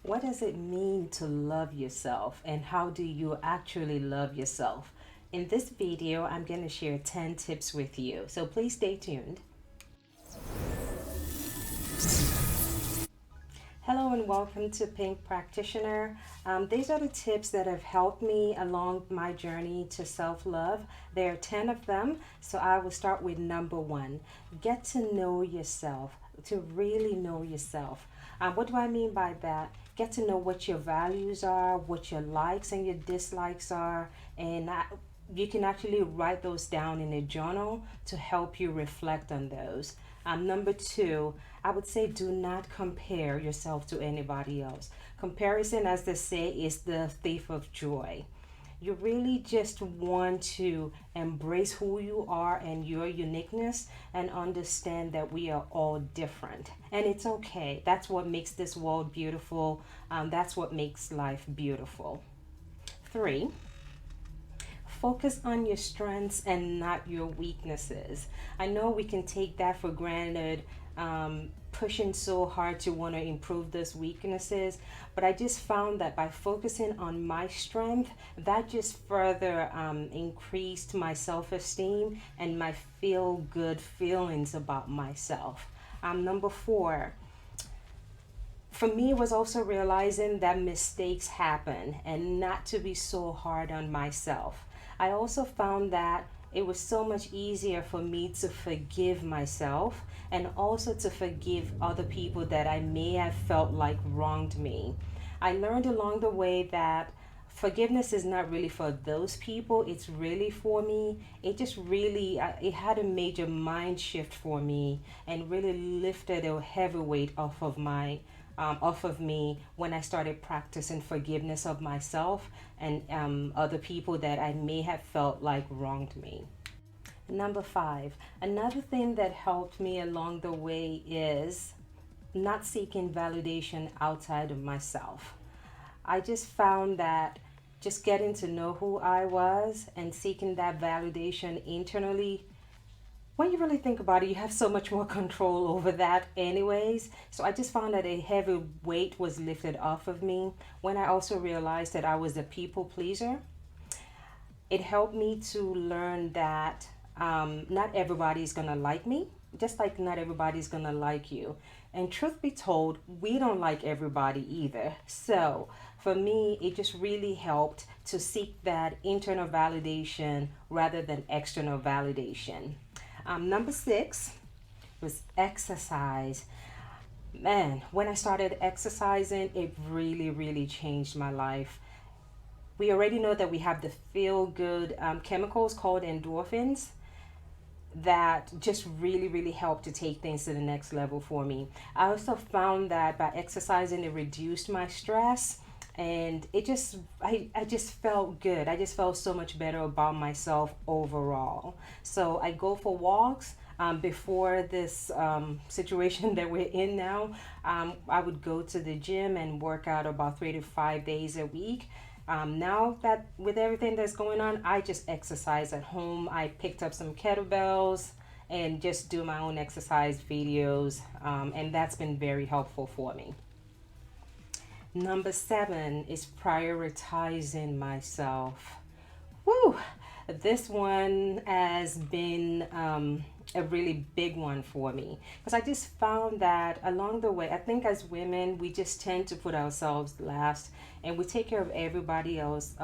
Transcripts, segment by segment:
What does it mean to love yourself, and how do you actually love yourself? In this video, I'm going to share 10 tips with you, so please stay tuned. Hello and welcome to Pink Practitioner. These are the tips that have helped me along my journey to self-love. There are 10 of them, so I will start with number 1. Get to know yourself, to really know yourself. What do I mean by that? Get to know what your values are, what your likes and your dislikes are, and you can actually write those down in a journal to help you reflect on those. Number 2, I would say do not compare yourself to anybody else. Comparison, as they say, is the thief of joy. You really just want to embrace who you are and your uniqueness and understand that we are all different. And it's okay. That's what makes this world beautiful. That's what makes life beautiful. 3, focus on your strengths and not your weaknesses. I know we can take that for granted, pushing so hard to want to improve those weaknesses, but I just found that by focusing on my strength, that just further increased my self-esteem and my feel-good feelings about myself. Number 4, for me, it was also realizing that mistakes happen and not to be so hard on myself. I also found that it was so much easier for me to forgive myself and also to forgive other people that I may have felt like wronged me. I learned along the way that forgiveness is not really for those people, it's really for me. It just really it had a major mind shift for me and really lifted a heavy weight off of me when I started practicing forgiveness of myself and other people that I may have felt like wronged me. Number 5, another thing that helped me along the way is not seeking validation outside of myself. I just found that just getting to know who I was and seeking that validation internally, when you really think about it, you have so much more control over that anyways. So I just found that a heavy weight was lifted off of me when I also realized that I was a people pleaser. It helped me to learn that not everybody's gonna like me, just like not everybody's gonna like you. And truth be told, we don't like everybody either. So for me, it just really helped to seek that internal validation rather than external validation. Number 6 was exercise. Man, when I started exercising, it really, really changed my life. We already know that we have the feel good chemicals called endorphins that just really, really help to take things to the next level for me. I also found that by exercising, it reduced my stress and I just felt good. I just felt so much better about myself overall. So I go for walks. Before this situation that we're in now, I would go to the gym and work out about 3 to 5 days a week. Now that with everything that's going on, I just exercise at home. I picked up some kettlebells and just do my own exercise videos, and that's been very helpful for me. Number 7 is prioritizing myself. Woo! This one has been a really big one for me because I just found that along the way, I think as women, we just tend to put ourselves last and we take care of everybody else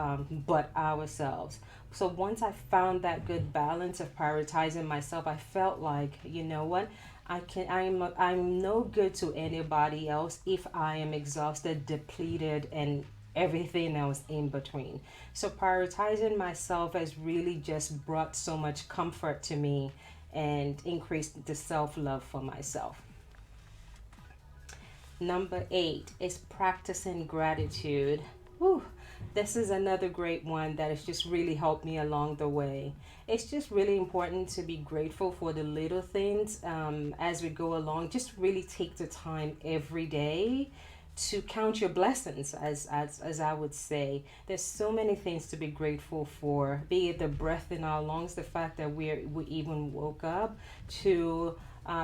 but ourselves. So once I found that good balance of prioritizing myself, I felt like, you know what? I'm no good to anybody else if I am exhausted, depleted, and everything else in between. So prioritizing myself has really just brought so much comfort to me and increased the self-love for myself. Number 8 is practicing gratitude. Whew, this is another great one that has just really helped me along the way. It's just really important to be grateful for the little things as we go along. Just really take the time every day to count your blessings, as I would say. There's so many things to be grateful for, be it the breath in our lungs, the fact that we even woke up, to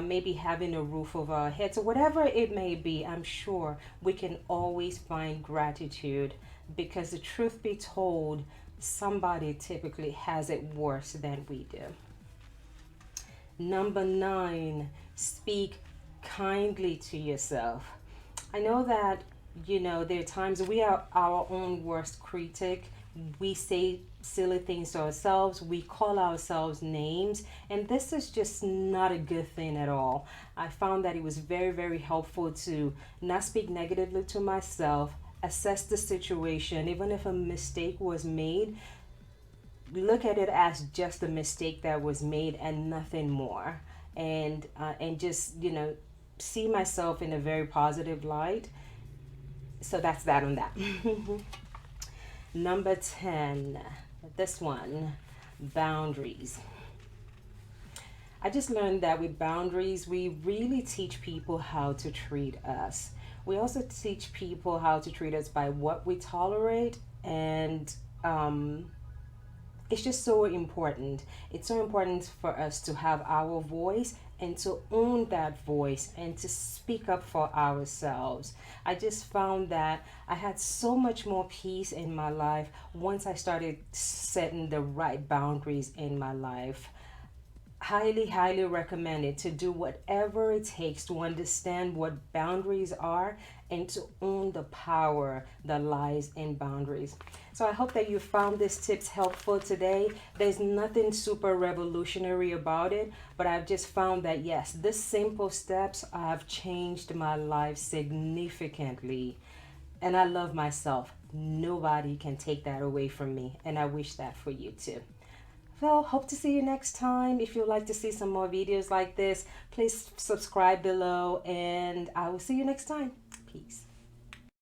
maybe having a roof over our heads, or whatever it may be. I'm sure we can always find gratitude, because the truth be told, somebody typically has it worse than we do. Number 9, speak kindly to yourself. I know that, there are times we are our own worst critic. We say silly things to ourselves, we call ourselves names, and this is just not a good thing at all. I found that it was very, very helpful to not speak negatively to myself, assess the situation, even if a mistake was made, look at it as just a mistake that was made and nothing more, and just see myself in a very positive light. So that's that on that. Number 10, this one, boundaries. I just learned that with boundaries, we really teach people how to treat us. We also teach people how to treat us by what we tolerate, and it's just so important. It's so important for us to have our voice and to own that voice and to speak up for ourselves. I just found that I had so much more peace in my life once I started setting the right boundaries in my life. Highly, highly recommended to do whatever it takes to understand what boundaries are and to own the power that lies in boundaries. So I hope that you found these tips helpful today. There's nothing super revolutionary about it, but I've just found that yes, these simple steps have changed my life significantly. And I love myself. Nobody can take that away from me, and I wish that for you too. Well, hope to see you next time. If you'd like to see some more videos like this, please subscribe below, and I will see you next time. Peace.